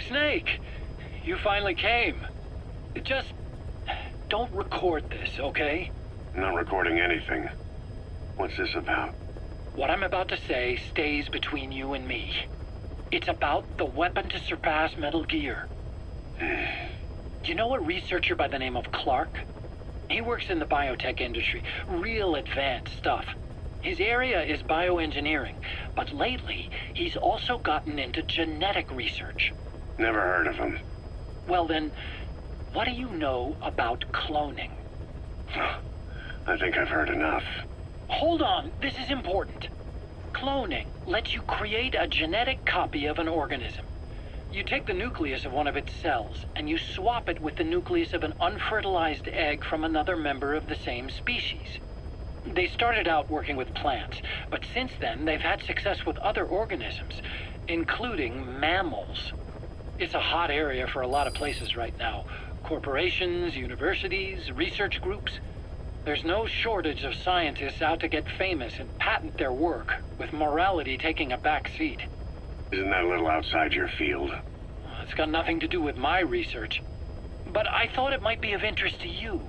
Snake, you finally came. Just don't record this, okay? I'm not recording anything. What's this about? What I'm about to say stays between you and me. It's about the weapon to surpass Metal Gear. Do you know a researcher by the name of Clark? He works in the biotech industry, real advanced stuff. His area is bioengineering, but lately he's also gotten into genetic research. Never heard of him. Well then, what do you know about cloning? I think I've heard enough. Hold on, this is important. Cloning lets you create a genetic copy of an organism. You take the nucleus of one of its cells, and you swap it with the nucleus of an unfertilized egg from another member of the same species. They started out working with plants, but since then they've had success with other organisms, including mammals. It's a hot area for a lot of places right now. Corporations, universities, research groups. There's no shortage of scientists out to get famous and patent their work, with morality taking a back seat. Isn't that a little outside your field? It's got nothing to do with my research. But I thought it might be of interest to you.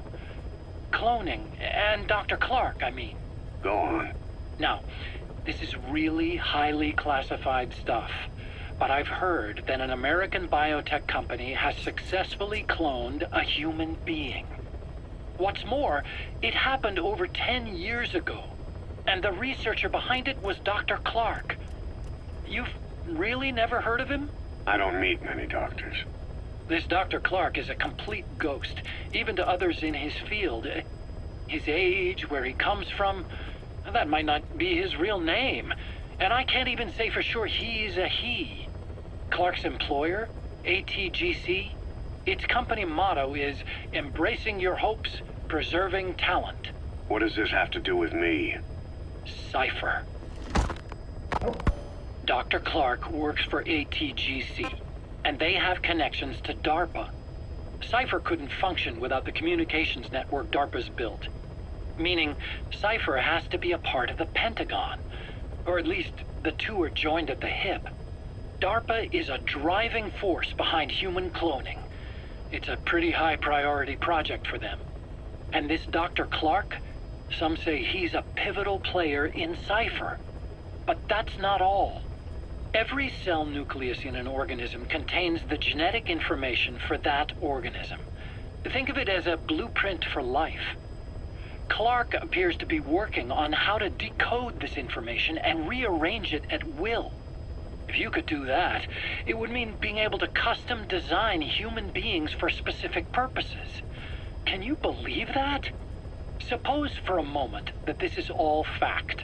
Cloning, and Dr. Clark, I mean. Go on. Now, this is really highly classified stuff. But I've heard that an American biotech company has successfully cloned a human being. What's more, it happened over 10 years ago. And the researcher behind it was Dr. Clark. You've really never heard of him? I don't meet many doctors. This Dr. Clark is a complete ghost, even to others in his field. His age, where he comes from, that might not be his real name. And I can't even say for sure he's a he. Clark's employer, ATGC, its company motto is embracing your hopes, preserving talent. What does this have to do with me? Cypher. Dr. Clark works for ATGC, and they have connections to DARPA. Cypher couldn't function without the communications network DARPA's built. Meaning, Cypher has to be a part of the Pentagon. Or at least, the two are joined at the hip. DARPA is a driving force behind human cloning. It's a pretty high priority project for them. And this Dr. Clark, some say he's a pivotal player in Cypher. But that's not all. Every cell nucleus in an organism contains the genetic information for that organism. Think of it as a blueprint for life. Clark appears to be working on how to decode this information and rearrange it at will. If you could do that, it would mean being able to custom design human beings for specific purposes. Can you believe that? Suppose for a moment that this is all fact.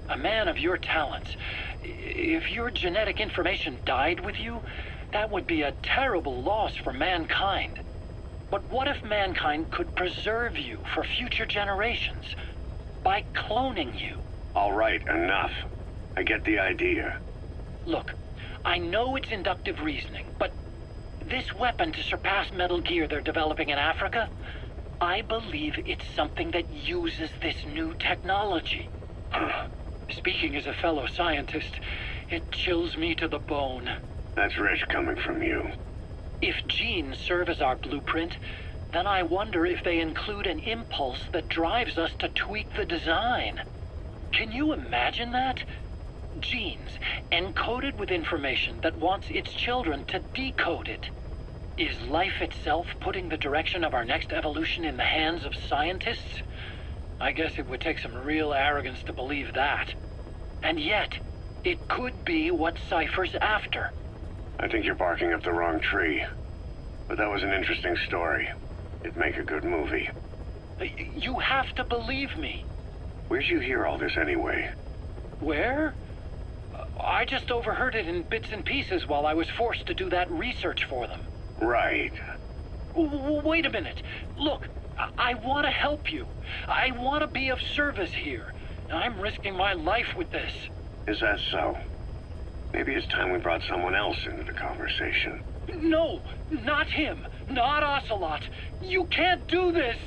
A man of your talents, if your genetic information died with you, that would be a terrible loss for mankind. But what if mankind could preserve you for future generations by cloning you? All right, enough. I get the idea. Look, I know it's inductive reasoning, but this weapon to surpass Metal Gear they're developing in Africa, I believe it's something that uses this new technology. Speaking as a fellow scientist, it chills me to the bone. That's rich coming from you. If genes serve as our blueprint, then I wonder if they include an impulse that drives us to tweak the design. Can you imagine that? Genes, encoded with information that wants its children to decode it. Is life itself putting the direction of our next evolution in the hands of scientists? I guess it would take some real arrogance to believe that. And yet, it could be what Cypher's after. I think you're barking up the wrong tree. But that was an interesting story. It'd make a good movie. You have to believe me. Where'd you hear all this anyway? Where? I just overheard it in bits and pieces while I was forced to do that research for them. Right. Wait a minute. Look, I want to help you. I want to be of service here. I'm risking my life with this. Is that so? Maybe it's time we brought someone else into the conversation. No, not him. Not Ocelot. You can't do this.